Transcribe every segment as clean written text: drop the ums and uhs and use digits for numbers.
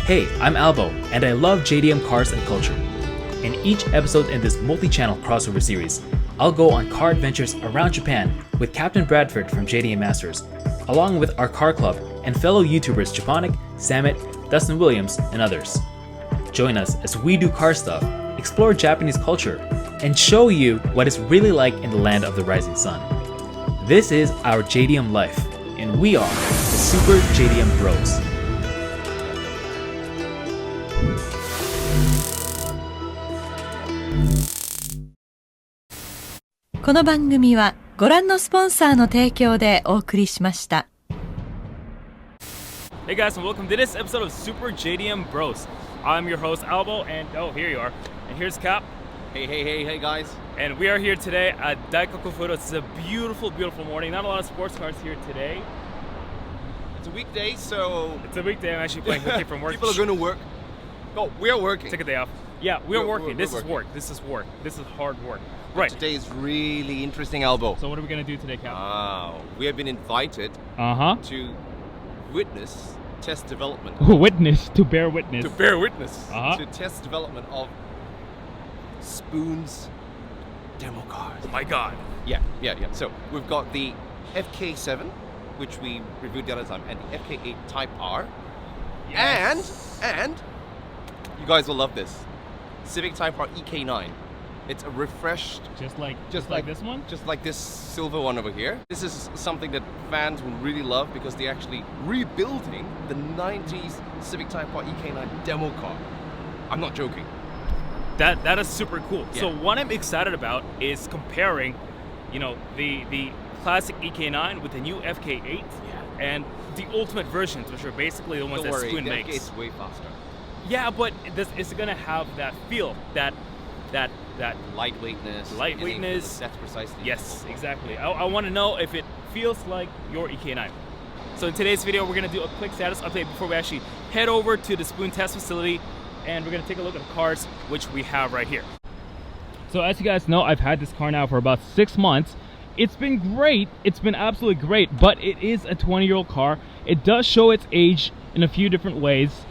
Hey, I'm Albo, and I love JDM cars and culture. In each episode in this multi-channel crossover series, I'll go on car adventures around Japan with Capt Bradford from JDM Masters, along with our car club and fellow YouTubers Japonic, Samit, Dustin Williams, and others. Join us as we do car stuff, explore Japanese culture, and show you what it's really like in the land of the rising sun. This is our JDM life, and we are the Super JDM Bros. この番組はご覧のスポンサーの提供でお送りしました。 Hey guys, and welcome to this episode of Super JDM Bros. I'm your host Albo, and here you are. And here's Cap. Hey guys. And we are here today at Daikoku Fudo. It's a beautiful, beautiful morning. Not a lot of sports cars here today. It's a weekday, so... It's a weekday. I'm actually playing hooky from work. People are going to work. No, we are working. Take a day off. Yeah, we're working. This is working. work. This is work. This is hard work. Right. Today is really interesting, Albo. So what are we going to do today, Cap? We have been invited to witness test development. To bear witness. To test development of Spoon's demo cars. Oh my god. Yeah. So we've got the FK7, which we reviewed the other time, and the FK8 Type R. Yes. And you guys will love this. Civic Type R EK9. It's a refreshed... Just like this one? Just like this silver one over here. This is something that fans will really love because they're actually rebuilding the 90s Civic Type R EK9 demo car. I'm not joking. That is super cool. Yeah. So what I'm excited about is comparing, the classic EK9 with the new FK8 and the ultimate versions, which are basically the ones that Spoon makes. It's way faster. Yeah, but it's gonna have that feel, that lightweightness. That's precisely. Yes, exactly. I want to know if it feels like your EK9. So in today's video, we're gonna do a quick status update before we actually head over to the Spoon test facility, and we're gonna take a look at the cars which we have right here. So as you guys know, I've had this car now for about 6 months. It's been great. It's been absolutely great, but it is a 20-year-old car. It does show its age in a few different ways.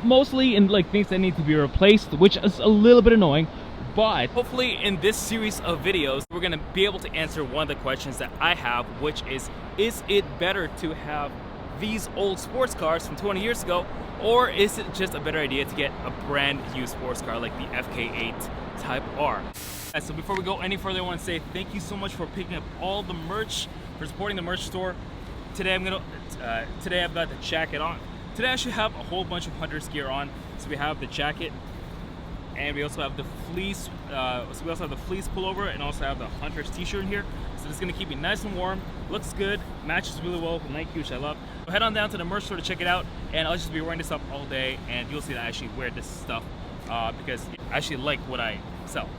Mostly in things that need to be replaced, which is a little bit annoying, but hopefully in this series of videos we're going to be able to answer one of the questions that I have, which is it better to have these old sports cars from 20 years ago, or is it just a better idea to get a brand new sports car like the FK8 Type R? So before we go any further, I want to say thank you so much for picking up all the merch, for supporting the merch store. Today I've got the jacket on. Today I actually have a whole bunch of Hunter's gear on. So we have the jacket, and we also have the fleece. Pullover, and also have the Hunter's t-shirt in here. So this is gonna keep me nice and warm. Looks good, matches really well with Nike, which I love. So head on down to the merch store to check it out, and I'll just be wearing this up all day, and you'll see that I actually wear this stuff because I actually like what I sell.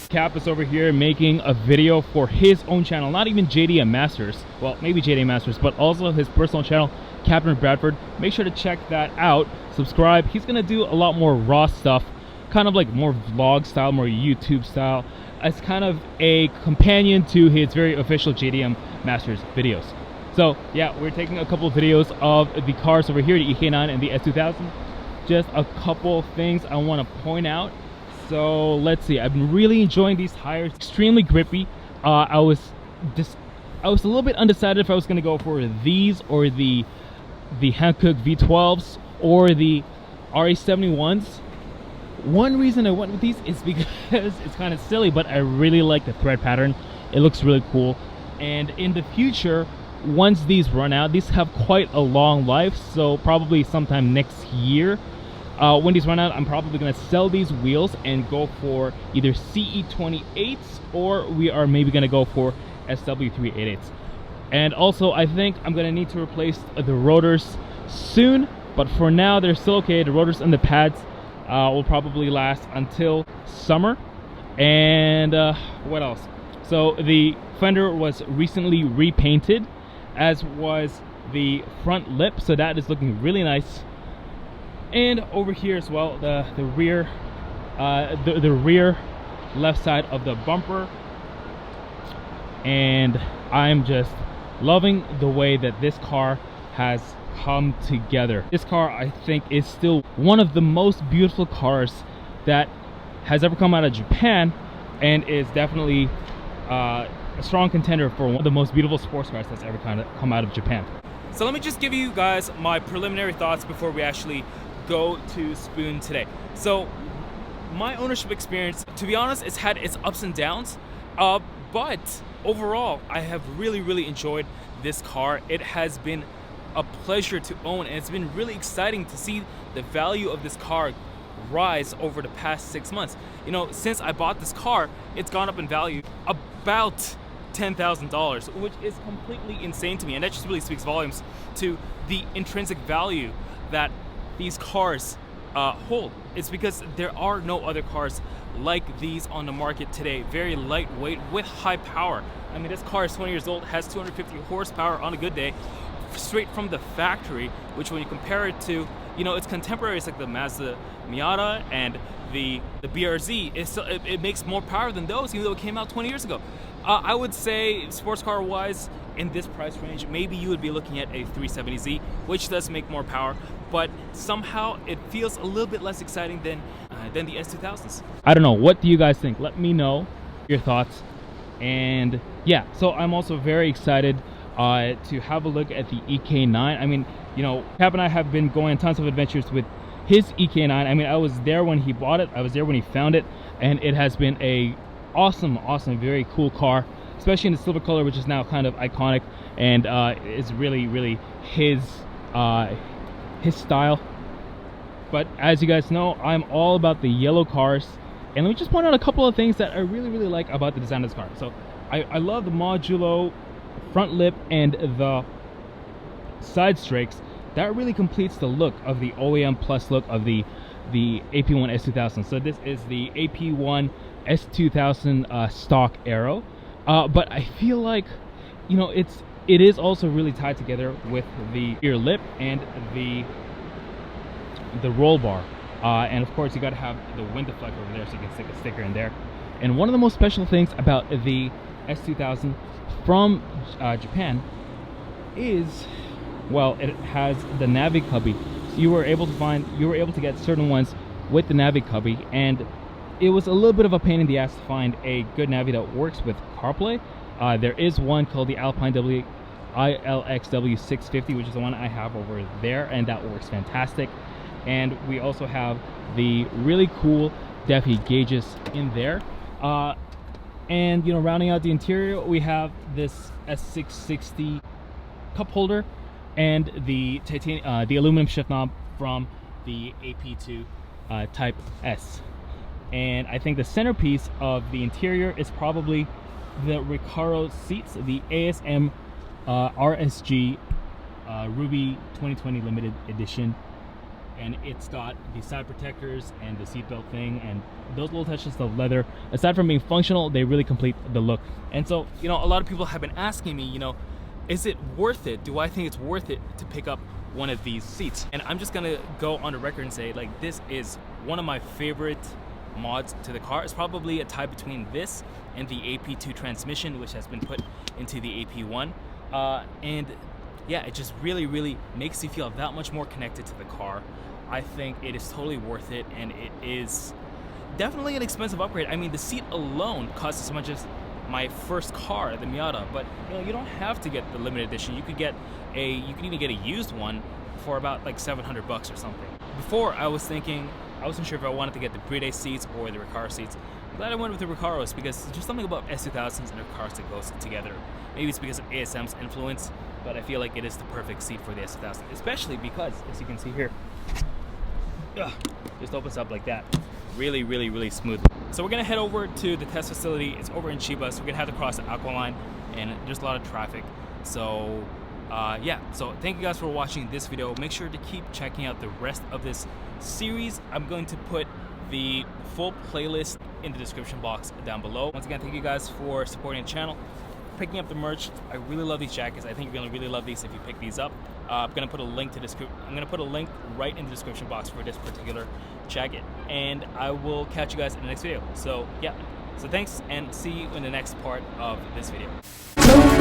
Cap is over here making a video for his own channel, not even JDM Masters. Well, maybe JDM Masters, but also his personal channel, Capt Bradford. Make sure to check that out. Subscribe. He's gonna do a lot more raw stuff, kind of like more vlog style, more YouTube style, as kind of a companion to his very official JDM Masters videos. So yeah, we're taking a couple of videos of the cars over here, the EK9 and the S2000. Just a couple of things I want to point out. So let's see. I've been really enjoying these tires. Extremely grippy. I was a little bit undecided if I was going to go for these or the Hankook V12s or the RA71s. One reason I went with these is because it's kind of silly, but I really like the thread pattern. It looks really cool. And in the future, once these run out, these have quite a long life, so probably sometime next year. When these run out, I'm probably going to sell these wheels and go for either CE28s, or we are maybe going to go for SW388s. And also, I think I'm going to need to replace the rotors soon, but for now, they're still okay. The rotors and the pads will probably last until summer. And what else? So the fender was recently repainted, as was the front lip, so that is looking really nice. And over here as well, the rear left side of the bumper. And I'm just loving the way that this car has come together. This car, I think, is still one of the most beautiful cars that has ever come out of Japan, and is definitely a strong contender for one of the most beautiful sports cars that's ever come out of Japan. So let me just give you guys my preliminary thoughts before we actually go to Spoon today. So my ownership experience, to be honest, it's had its ups and downs, but overall I have really enjoyed this car. It has been a pleasure to own, and it's been really exciting to see the value of this car rise over the past 6 months. You know, since I bought this car, it's gone up in value about $10,000, which is completely insane to me, and that just really speaks volumes to the intrinsic value that these cars hold. It's because there are no other cars like these on the market today. Very lightweight with high power. I mean, this car is 20 years old, has 250 horsepower on a good day, straight from the factory, which when you compare it to, you know, its contemporaries like the Mazda Miata and the BRZ, it makes more power than those, even though it came out 20 years ago. I would say sports car wise, in this price range, maybe you would be looking at a 370Z, which does make more power, but somehow it feels a little bit less exciting than the S2000s. I don't know, what do you guys think? Let me know your thoughts. And yeah, so I'm also very excited to have a look at the EK9. I mean, you know, Cap and I have been going on tons of adventures with his EK9. I mean, I was there when he bought it, I was there when he found it, and it has been a awesome, very cool car, especially in the silver color, which is now kind of iconic, and is really his style. But as you guys know, I'm all about the yellow cars, and let me just point out a couple of things that I really like about the design of this car. So I love the modulo front lip and the side strakes. That really completes the look of the OEM plus look of the AP1 S2000. So this is the AP1 S2000 stock aero, but I feel like, you know, it is also really tied together with the rear lip and the roll bar, and of course you got to have the wind deflector over there so you can stick a sticker in there. And one of the most special things about the S2000 from Japan is, well, it has the Navi cubby. So you were able to get certain ones with the Navi cubby, and it was a little bit of a pain in the ass to find a good Navi that works with CarPlay. There is one called the Alpine ILXW 650, which is the one I have over there, and that works fantastic. And we also have the really cool depth heat gauges in there. And, you know, rounding out the interior, we have this S660 cup holder and the aluminum shift knob from the AP2 Type S. And I think the centerpiece of the interior is probably the Recaro seats, the ASM RSG Ruby 2020 limited edition. And it's got the side protectors and the seatbelt thing and those little touches of leather. Aside from being functional, they really complete the look. And so, you know, a lot of people have been asking me, you know, is it worth it? Do I think it's worth it to pick up one of these seats? And I'm just gonna go on the record and say, like, this is one of my favorite mods to the car. It's probably a tie between this and the AP2 transmission, which has been put into the AP1. And yeah, it just really makes you feel that much more connected to the car. I think it is totally worth it, and it is definitely an expensive upgrade. I mean, the seat alone costs as much as my first car, the Miata, but you know, you don't have to get the limited edition. You could even get a used one for about like $700 or something. Before, I wasn't sure if I wanted to get the Bride seats or the Recaro seats. I'm glad I went with the Recaros because there's just something about S2000s and Recaros that goes together. Maybe it's because of ASM's influence, but I feel like it is the perfect seat for the S2000, especially because, as you can see here, just opens up like that. Really smooth. So we're gonna head over to the test facility. It's over in Chiba, so we're gonna have to cross the Aqua Line, and there's a lot of traffic. So yeah, so thank you guys for watching this video. Make sure to keep checking out the rest of this series. I'm going to put the full playlist in the description box down below. Once again, thank you guys for supporting the channel, picking up the merch. I really love these jackets. I think you're gonna really love these if you pick these up. I'm gonna put a link right in the description box for this particular jacket, and I will catch you guys in the next video. So yeah, so thanks, and see you in the next part of this video.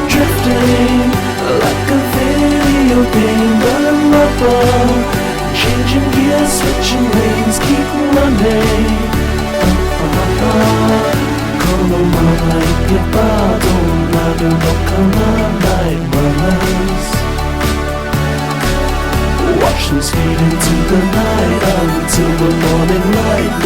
Drifting like a video. pain, but I'm rubber. Changing gears, switching lanes, keep running. Como malaika bado, lado no kana night runners. Watch them skate into the night until the morning light.